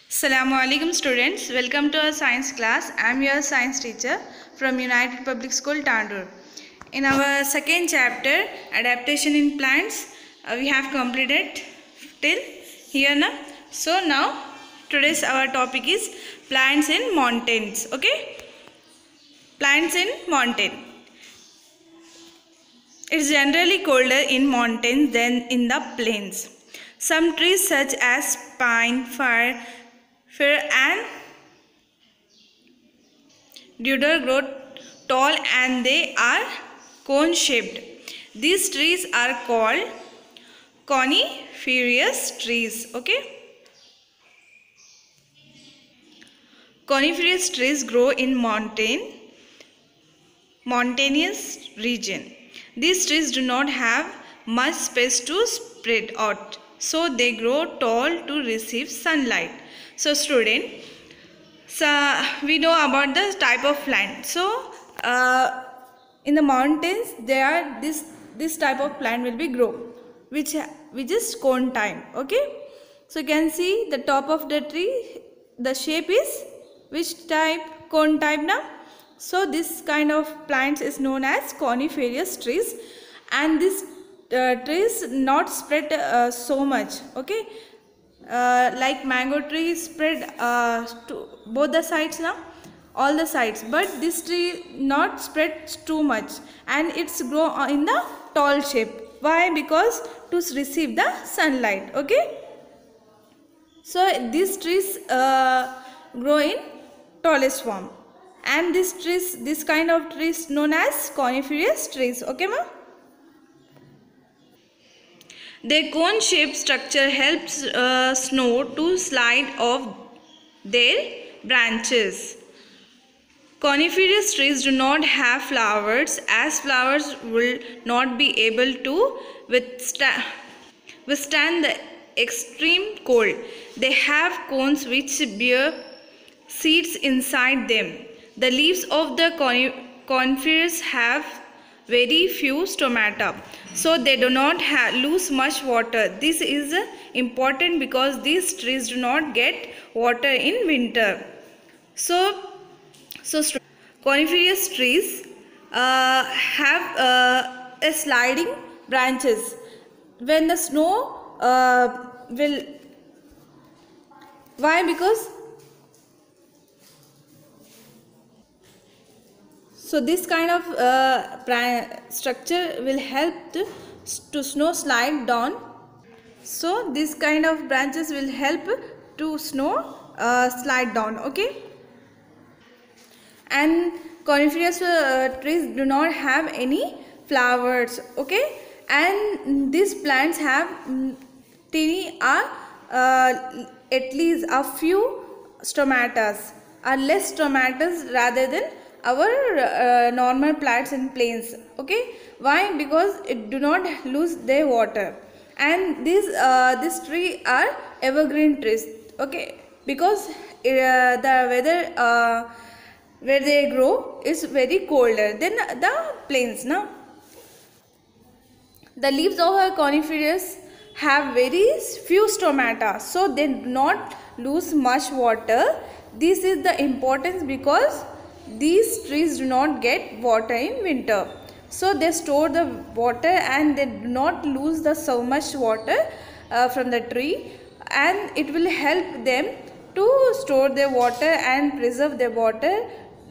Assalamu alaikum students, welcome to our science class. I am your science teacher from United Public School, Tandur. In our second chapter, adaptation in plants, we have completed till here now. So now today's our topic is plants in mountains. Okay, plants in mountain. It's generally colder in mountains than in the plains. Some trees such as pine, fir and deodar grow tall and they are cone shaped. These trees are called coniferous trees. Okay, coniferous trees grow in mountainous region. These trees do not have much space to spread out, so they grow tall to receive sunlight. So student, we know about the type of plant. So in the mountains there are this type of plant will be grow, which is cone type. Okay, so you can see the top of the tree, the shape is which type? Cone type now. So this kind of plants is known as coniferous trees, and this trees not spread so much. Okay, like mango tree spread to both the sides now, all the sides, but this tree not spread too much and it's grow in the tall shape. Why? Because to receive the sunlight. Okay, so these trees grow in tallest form, and this kind of trees known as coniferous trees. Okay ma? Their cone shaped structure helps snow to slide off their branches. Coniferous trees do not have flowers, as flowers will not be able to withstand the extreme cold. They have cones which bear seeds inside them. The leaves of the coniferous have very few stomata, so they do not lose much water. This is important because these trees do not get water in winter. So coniferous trees have a sliding branches. When the snow will, why? Because so this kind of structure will help to snow slide down. So this kind of branches will help to snow slide down. Okay, and coniferous trees do not have any flowers. Okay, and these plants have teeny at least a few stomatas, are less stomatas rather than our normal plants in plains. Okay, why? Because it do not lose their water, and this tree are evergreen trees. Okay, because the weather where they grow is very colder than the plains now. The leaves of a coniferous have very few stomata, so they do not lose much water. This is the importance because these trees do not get water in winter, so they store the water and they do not lose so much water from the tree, and it will help them to store their water and preserve their water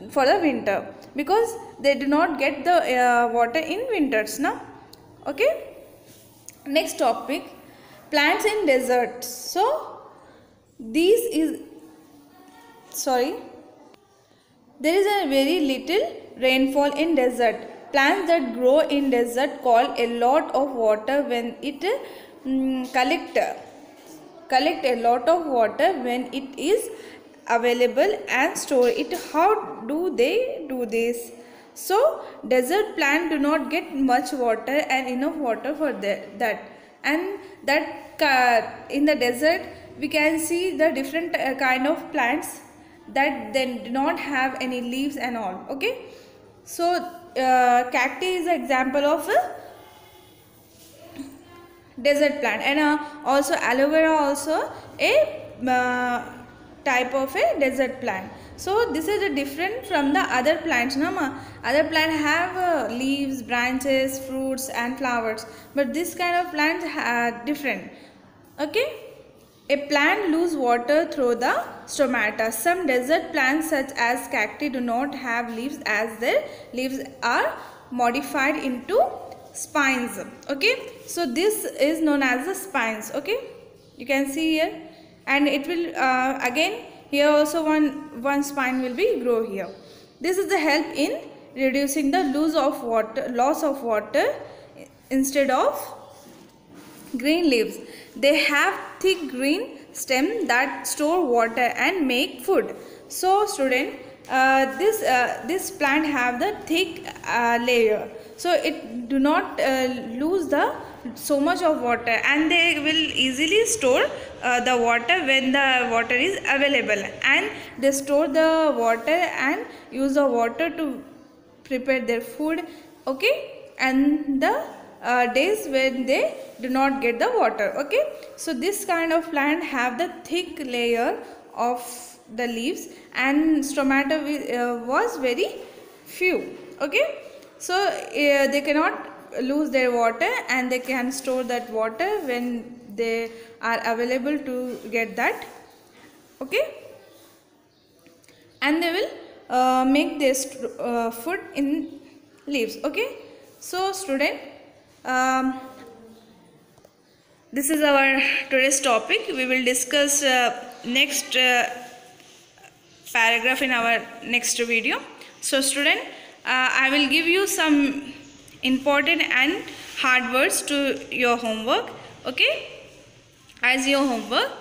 for the winter, because they do not get the water in winters now. Okay, next topic, plants in deserts. So this is there is a very little rainfall in desert. Plants that grow in desert call a lot of water when it collect a lot of water when it is available and store it. How do they do this? So desert plants do not get much water and enough water for that, and that in the desert we can see the different kind of plants that then do not have any leaves and all. Okay, so cacti is an example of a desert plant, and also aloe vera also a type of a desert plant. So this is different from the other plants, no ma. Other plants have leaves, branches, fruits and flowers, but this kind of plants are different. Okay. A plant loses water through the stomata. Some desert plants such as cacti do not have leaves, as their leaves are modified into spines. Okay, so this is known as the spines. Okay, you can see here, and it will again here also one spine will be grow here. This is the help in reducing the loss of water instead of green leaves. They have thick green stem that store water and make food. So student, this plant have the thick layer, so it do not lose the so much of water, and they will easily store the water when the water is available, and they store the water and use the water to prepare their food. Okay, and the days when they do not get the water. Okay, so this kind of plant have the thick layer of the leaves, and stomata was very few. Okay, so they cannot lose their water, and they can store that water when they are available to get that. Okay, and they will make this food in leaves. Okay, so student, this is our today's topic. We will discuss next paragraph in our next video. So student, I will give you some important and hard words to your homework. Okay, as your homework.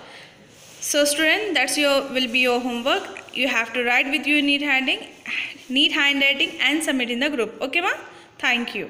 So student, that's will be your homework. You have to write with your neat handwriting and submit in the group. Okay ma? Thank you.